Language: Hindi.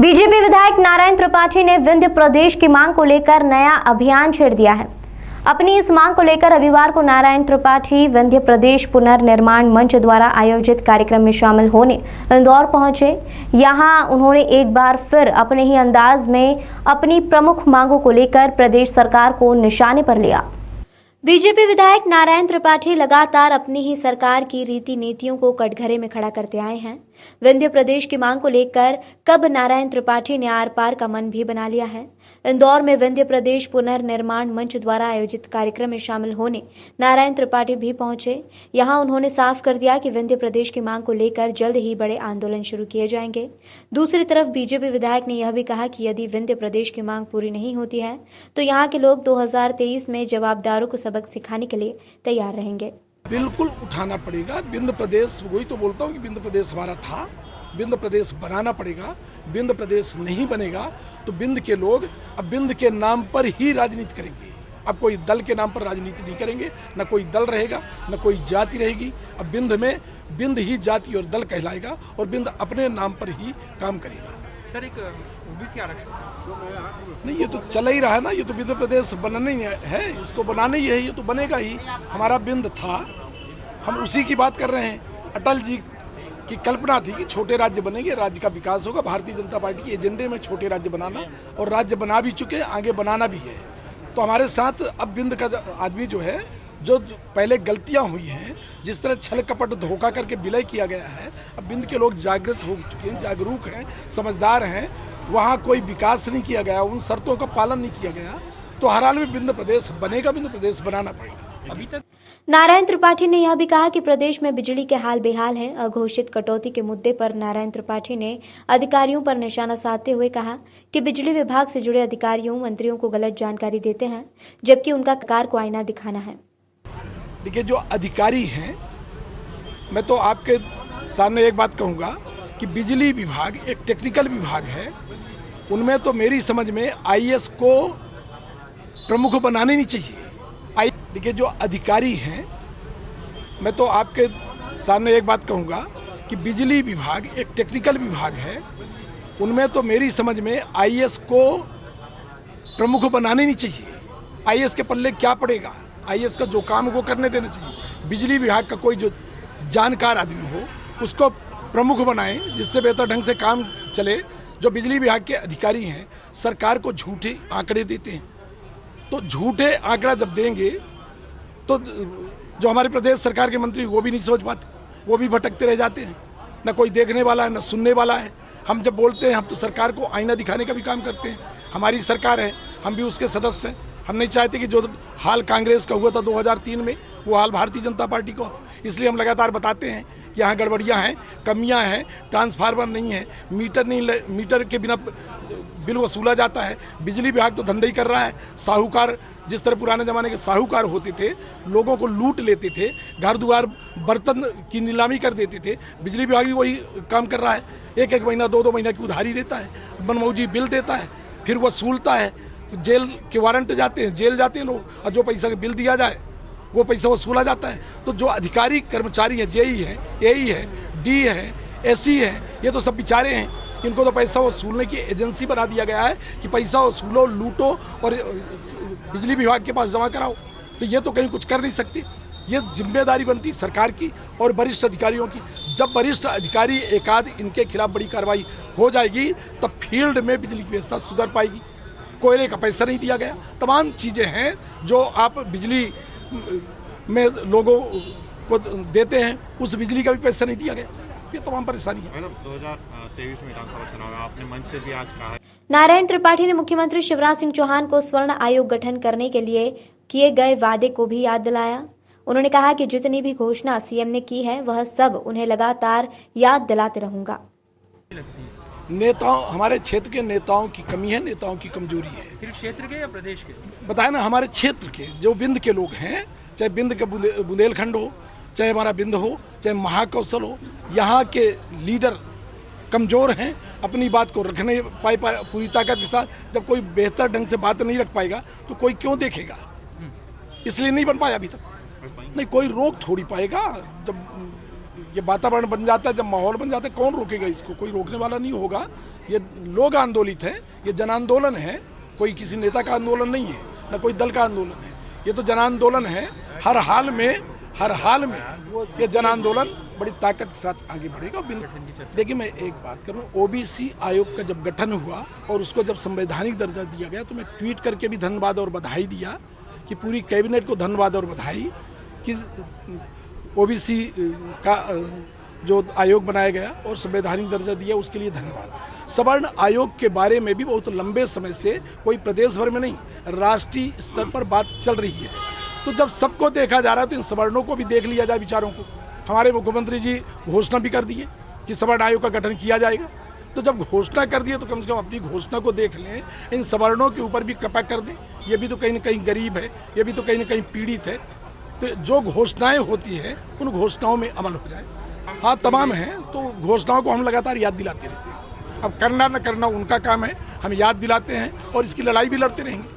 बीजेपी विधायक नारायण त्रिपाठी ने विंध्य प्रदेश की मांग को लेकर नया अभियान छेड़ दिया है। अपनी इस मांग को लेकर रविवार को नारायण त्रिपाठी विंध्य प्रदेश पुनर्निर्माण मंच द्वारा आयोजित कार्यक्रम में शामिल होने इंदौर पहुंचे। यहां उन्होंने एक बार फिर अपने ही अंदाज में अपनी प्रमुख मांगों को लेकर प्रदेश सरकार को निशाने पर लिया। बीजेपी विधायक नारायण त्रिपाठी लगातार अपनी ही सरकार की रीति नीतियों को कटघरे में खड़ा करते आए हैं। विंध्य प्रदेश की मांग को लेकर कब नारायण त्रिपाठी ने आर पार का मन भी बना लिया है। इंदौर में विंध्य प्रदेश पुनर्निर्माण मंच द्वारा आयोजित कार्यक्रम में शामिल होने नारायण त्रिपाठी भी पहुंचे। यहां उन्होंने साफ कर दिया कि विंध्य प्रदेश की मांग को लेकर जल्द ही बड़े आंदोलन शुरू किए जाएंगे। दूसरी तरफ बीजेपी विधायक ने यह भी कहा कि यदि विंध्य प्रदेश की मांग पूरी नहीं होती है तो यहाँ के लोग 2023 में जवाबदारों को सबक सिखाने के लिए तैयार रहेंगे। बिल्कुल उठाना पड़ेगा विंध्य प्रदेश। वही तो बोलता हूँ कि विंध्य प्रदेश हमारा था, विंध्य प्रदेश बनाना पड़ेगा। विंध्य प्रदेश नहीं बनेगा तो विंध्य के लोग अब विंध्य के नाम पर ही राजनीति करेंगे। अब कोई दल के नाम पर राजनीति नहीं करेंगे, न कोई दल रहेगा न कोई जाति रहेगी। अब विंध्य में विंध्य ही जाति और दल कहलाएगा और विंध्य अपने नाम पर ही काम करेगा। सर, एक ओबीसी आरक्षण नहीं, ये तो चल ही रहा है ना। ये तो विंध्य प्रदेश बनना ही है, इसको बनाना ही है, ये तो बनेगा ही। हमारा विंध्य था, हम उसी की बात कर रहे हैं। अटल जी की कल्पना थी कि छोटे राज्य बनेंगे, राज्य का विकास होगा। भारतीय जनता पार्टी के एजेंडे में छोटे राज्य बनाना, और राज्य बना भी चुके, आगे बनाना भी है। तो हमारे साथ अब विंध्य का आदमी जो है, जो पहले गलतियां हुई हैं, जिस तरह छल कपट धोखा करके विलय किया गया है, अब विंध्य के लोग जागृत हो चुके हैं, जागरूक हैं, समझदार हैं। वहाँ कोई विकास नहीं किया गया, उन शर्तों का पालन नहीं किया गया, तो हर हाल में विंध्य प्रदेश बनेगा। विंध्य प्रदेश बनाना पड़ेगा। अभी तक नारायण त्रिपाठी ने यह भी कहा कि प्रदेश में बिजली के हाल बेहाल हैं। अघोषित कटौती के मुद्दे पर नारायण त्रिपाठी ने अधिकारियों पर निशाना साधते हुए कहा कि बिजली विभाग से जुड़े अधिकारियों मंत्रियों को गलत जानकारी देते हैं, जबकि उनका सरकार को आईना दिखाना है। देखिए, जो अधिकारी हैं, मैं तो आपके सामने एक बात कहूँगा कि बिजली विभाग एक टेक्निकल विभाग है। उनमें तो मेरी समझ में आईएएस को प्रमुख बनाने नहीं चाहिए। देखिए, जो अधिकारी हैं, मैं तो आपके सामने एक बात कहूँगा कि बिजली विभाग एक टेक्निकल विभाग है। उनमें तो मेरी समझ में आईएएस को प्रमुख बनाने नहीं चाहिए। आईएएस के पल्ले क्या पड़ेगा? आईएएस का जो काम वो करने देना चाहिए। बिजली विभाग का कोई जो जानकार आदमी हो उसको प्रमुख बनाएं, जिससे बेहतर ढंग से काम चले। जो बिजली विभाग के अधिकारी हैं, सरकार को झूठे आंकड़े देते हैं, तो झूठे आंकड़ा जब देंगे तो जो हमारे प्रदेश सरकार के मंत्री वो भी नहीं समझ पाते, वो भी भटकते रह जाते हैं। न कोई देखने वाला है, न सुनने वाला है। हम जब बोलते हैं, हम तो सरकार को आईना दिखाने का भी काम करते हैं। हमारी सरकार है, हम भी उसके सदस्य हैं। हम नहीं चाहते कि जो हाल कांग्रेस का हुआ था 2003 में, वो हाल भारतीय जनता पार्टी को। इसलिए हम लगातार बताते हैं कि यहाँ गड़बड़ियाँ हैं, कमियाँ हैं, ट्रांसफार्मर नहीं है, मीटर के बिना बिल वसूला जाता है। बिजली विभाग तो धंधा ही कर रहा है। साहूकार, जिस तरह पुराने ज़माने के साहूकार होते थे, लोगों को लूट लेते थे, घर द्वार बर्तन की नीलामी कर देते थे, बिजली विभाग भी वही काम कर रहा है। एक एक महीना, दो महीना की उधारी देता है, मनमौजी बिल देता है, फिर वसूलता है। जेल के वारंट जाते हैं, जेल जाते हैं लोग, और जो पैसा का बिल दिया जाए वो पैसा वसूला जाता है। तो जो अधिकारी कर्मचारी हैं, जेई है, एई है, डी है, एसई है, ये तो सब बेचारे हैं। इनको तो पैसा वसूलने की एजेंसी बना दिया गया है कि पैसा वसूलो, लूटो और बिजली विभाग के पास जमा कराओ। तो ये तो कहीं कुछ कर नहीं सकती। ये जिम्मेदारी बनती सरकार की और वरिष्ठ अधिकारियों की। जब वरिष्ठ अधिकारी एकाध इनके खिलाफ बड़ी कार्रवाई हो जाएगी, तब फील्ड में बिजली की व्यवस्था सुधर पाएगी। कोयले का पैसा नहीं दिया गया, तमाम चीज़ें हैं जो आप बिजली में लोगों को देते हैं, उस बिजली का भी पैसा नहीं दिया गया। ये तमाम परेशानी है। 2023 में विधानसभा चुनाव है, आपने मंच से भी आज कहा है। नारायण त्रिपाठी ने मुख्यमंत्री शिवराज सिंह चौहान को स्वर्ण आयोग गठन करने के लिए किए गए वादे को भी याद दिलाया। उन्होंने कहा कि जितनी भी घोषणा सीएम ने की है, वह सब उन्हें लगातार याद दिलाते रहूंगा। नेताओं, हमारे क्षेत्र के नेताओं की कमी है, नेताओं की कमजोरी है। सिर्फ क्षेत्र के या प्रदेश के? बताया ना, हमारे क्षेत्र के जो विंध्य के लोग हैं, चाहे विंध्य का बुंदेलखंड हो, चाहे हमारा विंध्य हो, चाहे महाकौशल हो, यहाँ के लीडर कमज़ोर हैं, अपनी बात को रख नहीं पाए पूरी ताकत के साथ। जब कोई बेहतर ढंग से बात नहीं रख पाएगा तो कोई क्यों देखेगा? इसलिए नहीं बन पाया अभी तक। नहीं, कोई रोक थोड़ी पाएगा। जब ये वातावरण बन जाता है, जब माहौल बन जाता है, कौन रोकेगा इसको? कोई रोकने वाला नहीं होगा। ये लोग आंदोलित हैं, ये जन आंदोलन है, कोई किसी नेता का आंदोलन नहीं है, न कोई दल का आंदोलन है। ये तो जन आंदोलन है। हर हाल में ये जन आंदोलन बड़ी ताकत के साथ आगे बढ़ेगा। देखिए, मैं एक बात करूं, ओबीसी आयोग का जब गठन हुआ और उसको जब संवैधानिक दर्जा दिया गया, तो मैं ट्वीट करके भी धन्यवाद और बधाई दिया कि पूरी कैबिनेट को धन्यवाद और बधाई कि ओबीसी का जो आयोग बनाया गया और संवैधानिक दर्जा दिया, उसके लिए धन्यवाद। सवर्ण आयोग के बारे में भी बहुत लंबे समय से कोई प्रदेश भर में नहीं, राष्ट्रीय स्तर पर बात चल रही है। तो जब सबको देखा जा रहा है तो इन सवर्णों को भी देख लिया जाए विचारों को। हमारे मुख्यमंत्री जी घोषणा भी कर दिए कि सवर्ण आयोग का गठन किया जाएगा। तो जब घोषणा कर दिए तो कम से कम अपनी घोषणा को देख लें, इन सवर्णों के ऊपर भी कृपा कर दें। ये भी तो कहीं ना कहीं गरीब है, ये भी तो कहीं ना कहीं पीड़ित है। तो जो घोषणाएं होती हैं उन घोषणाओं में अमल हो जाए। हाँ, तमाम हैं, तो घोषणाओं को हम लगातार याद दिलाते रहते हैं। अब करना न करना उनका काम है, हम याद दिलाते हैं और इसकी लड़ाई भी लड़ते रहेंगे।